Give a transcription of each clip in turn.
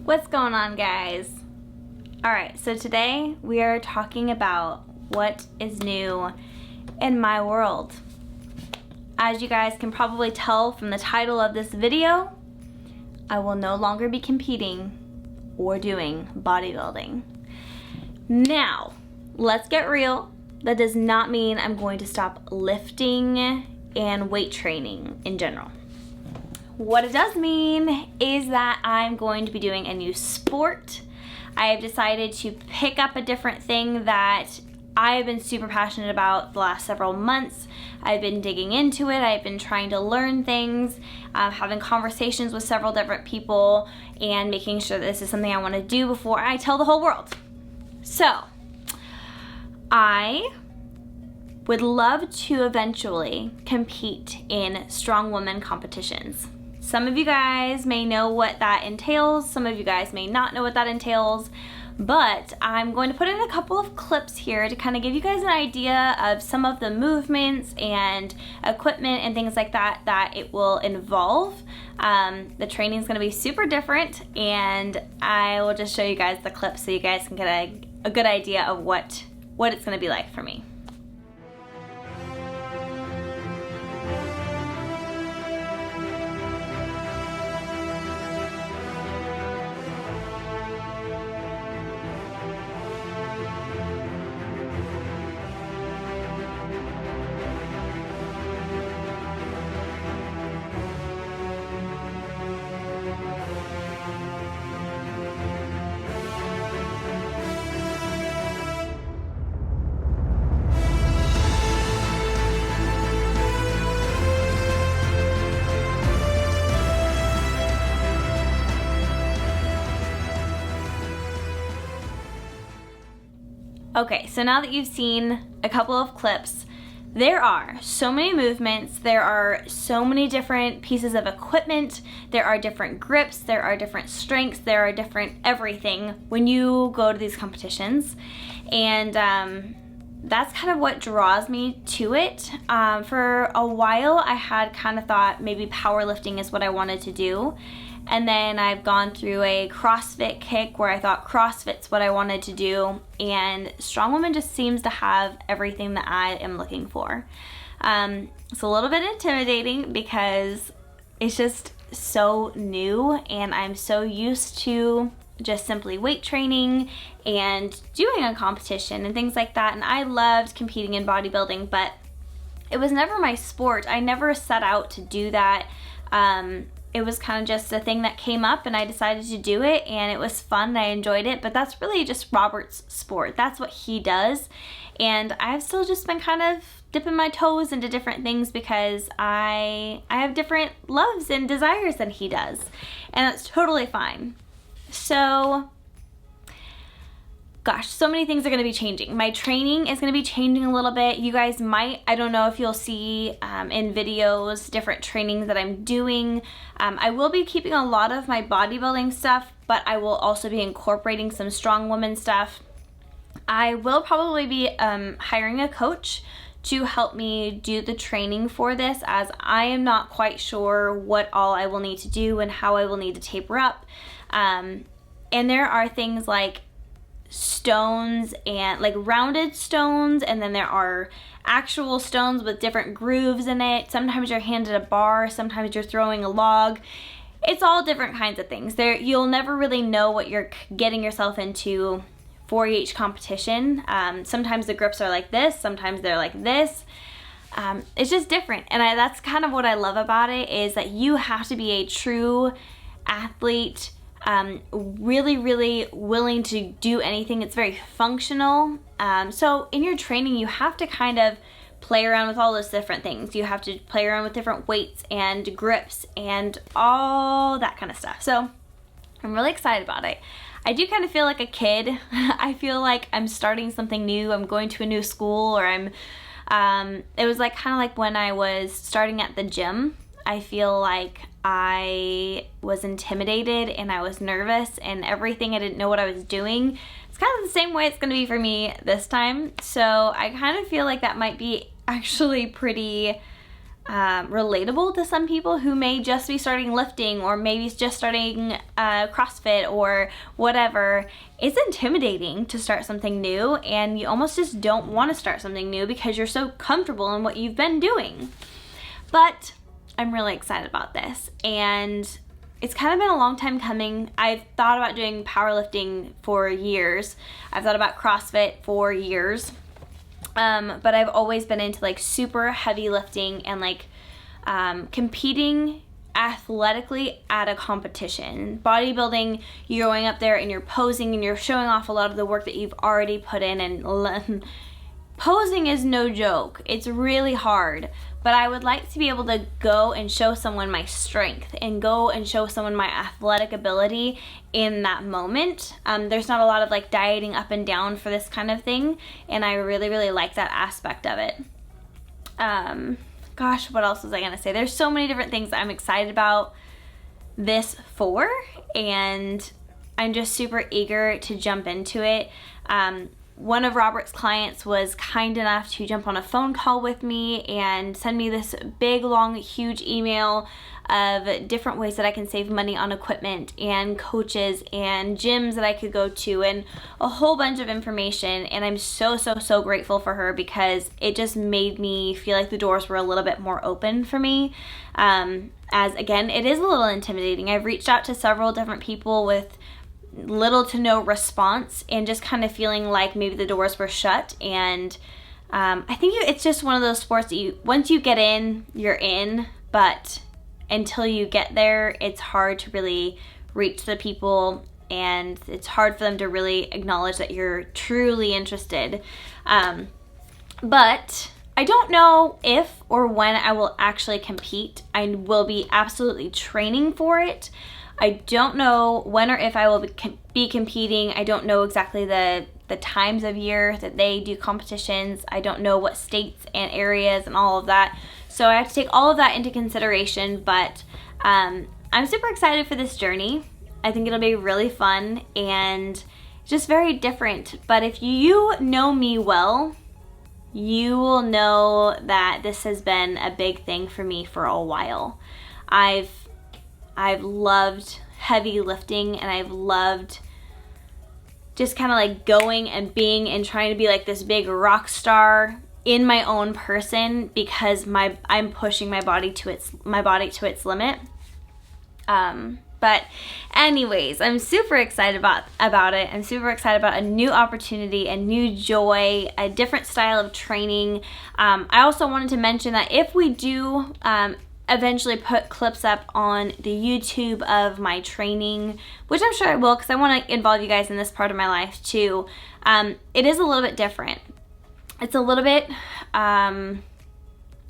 What's going on, guys? Alright, so today we are talking about what is new in my world. As you guys can probably tell from the title of this video, I will no longer be competing or doing bodybuilding. Now, let's get real. That does not mean I'm going to stop lifting and weight training in general. What it does mean is that I'm going to be doing a new sport. I have decided to pick up a different thing that I have been super passionate about the last several months. I've been digging into it. I've been trying to learn things, having conversations with several different people, and making sure that this is something I want to do before I tell the whole world. So, I would love to eventually compete in strong woman competitions. Some of you guys may know what that entails. Some of you guys may not know what that entails. But I'm going to put in a couple of clips here to kind of give you guys an idea of some of the movements and equipment and things like that that it will involve. The training is going to be super different, and I will just show you guys the clips so you guys can get a good idea of what it's going to be like for me. Okay, so now that you've seen a couple of clips, there are so many movements, there are so many different pieces of equipment, there are different grips, there are different strengths, there are different everything when you go to these competitions. And that's kind of what draws me to it. For a while, I had kind of thought maybe powerlifting is what I wanted to do. And then I've gone through a CrossFit kick where I thought CrossFit's what I wanted to do, and Strong Woman just seems to have everything that I am looking for. It's a little bit intimidating because it's just so new, and I'm so used to just simply weight training and doing a competition and things like that, and I loved competing in bodybuilding, but it was never my sport. I never set out to do that. It was kind of just a thing that came up and I decided to do it, and it was fun and I enjoyed it, but that's really just Robert's sport. That's what he does, and I've still just been kind of dipping my toes into different things because I have different loves and desires than he does, and that's totally fine. So gosh, so many things are going to be changing. My training is going to be changing a little bit. You guys might, I don't know if you'll see in videos, different trainings that I'm doing. I will be keeping a lot of my bodybuilding stuff, but I will also be incorporating some strong woman stuff. I will probably be hiring a coach to help me do the training for this, as I am not quite sure what all I will need to do and how I will need to taper up. And there are things like stones and like rounded stones, and then there are actual stones with different grooves in it. Sometimes you're handed a bar, sometimes you're throwing a log. It's all different kinds of things. You'll never really know what you're getting yourself into for each competition. Sometimes the grips are like this, sometimes they're like this. It's just different, and that's kind of what I love about it, is that you have to be a true athlete, really, really willing to do anything. It's very functional. So in your training, you have to kind of play around with all those different things. You have to play around with different weights and grips and all that kind of stuff. So I'm really excited about it. I do kind of feel like a kid. I feel like I'm starting something new. I'm going to a new school, or it was like kind of like when I was starting at the gym. I feel like I was intimidated and I was nervous and everything. I didn't know what I was doing. It's kind of the same way it's going to be for me this time. So I kind of feel like that might be actually pretty relatable to some people who may just be starting lifting, or maybe just starting CrossFit or whatever. It's intimidating to start something new, and you almost just don't want to start something new because you're so comfortable in what you've been doing. But I'm really excited about this, and it's kind of been a long time coming. I've thought about doing powerlifting for years. I've thought about CrossFit for years. But I've always been into like super heavy lifting and like competing athletically at a competition. Bodybuilding, you're going up there and you're posing and you're showing off a lot of the work that you've already put in, and posing is no joke. It's really hard. But I would like to be able to go and show someone my strength and go and show someone my athletic ability in that moment. There's not a lot of like dieting up and down for this kind of thing, and I really, really like that aspect of it. Gosh, what else was I gonna say? There's so many different things that I'm excited about this for, and I'm just super eager to jump into it. One of Robert's clients was kind enough to jump on a phone call with me and send me this big, long, huge email of different ways that I can save money on equipment and coaches and gyms that I could go to, and a whole bunch of information. And I'm so, so, so grateful for her, because it just made me feel like the doors were a little bit more open for me. As again, it is a little intimidating. I've reached out to several different people with little to no response, and just kind of feeling like maybe the doors were shut. And I think it's just one of those sports that once you get in, you're in, but until you get there, it's hard to really reach the people, and it's hard for them to really acknowledge that you're truly interested. But I don't know if or when I will actually compete. I will be absolutely training for it. I don't know when or if I will be competing. I don't know exactly the times of year that they do competitions. I don't know what states and areas and all of that. So I have to take all of that into consideration, but I'm super excited for this journey. I think it'll be really fun and just very different. But if you know me well, you will know that this has been a big thing for me for a while. I've loved heavy lifting, and I've loved just kind of like going and being and trying to be like this big rock star in my own person, because I'm pushing my body to its limit. But anyways, I'm super excited about it. I'm super excited about a new opportunity, a new joy, a different style of training. I also wanted to mention that if we do eventually put clips up on the YouTube of my training, which I'm sure I will, because I want to involve you guys in this part of my life too, it is a little bit different. It's a little bit,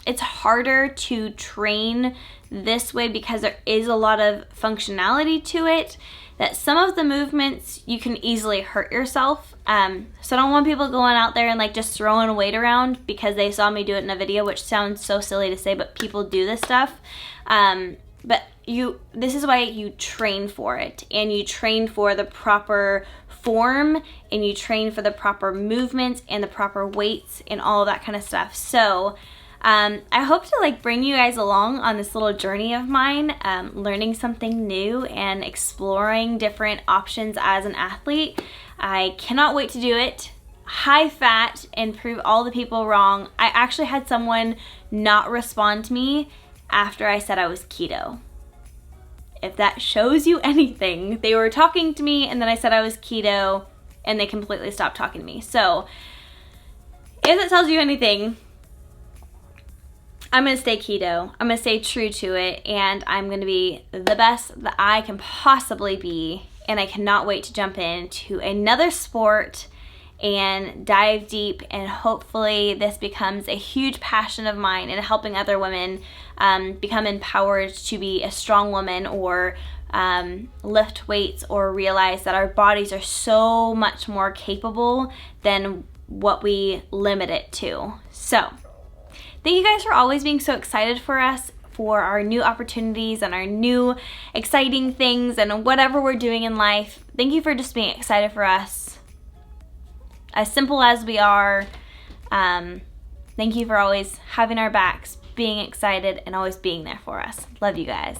it's harder to train this way because there is a lot of functionality to it, that some of the movements you can easily hurt yourself. So I don't want people going out there and like just throwing a weight around because they saw me do it in a video, which sounds so silly to say, but people do this stuff. But this is why you train for it, and you train for the proper form, and you train for the proper movements and the proper weights and all of that kind of stuff. So I hope to like bring you guys along on this little journey of mine, learning something new and exploring different options as an athlete. I cannot wait to do it. High fat and prove all the people wrong. I actually had someone not respond to me after I said I was keto. If that shows you anything, they were talking to me and then I said I was keto and they completely stopped talking to me. So if it tells you anything, I'm going to stay keto. I'm going to stay true to it, and I'm going to be the best that I can possibly be. And I cannot wait to jump into another sport and dive deep, and hopefully this becomes a huge passion of mine in helping other women become empowered to be a strong woman, or lift weights, or realize that our bodies are so much more capable than what we limit it to. So thank you guys for always being so excited for us, for our new opportunities and our new exciting things and whatever we're doing in life. Thank you for just being excited for us, as simple as we are. Thank you for always having our backs, being excited, and always being there for us. Love you guys.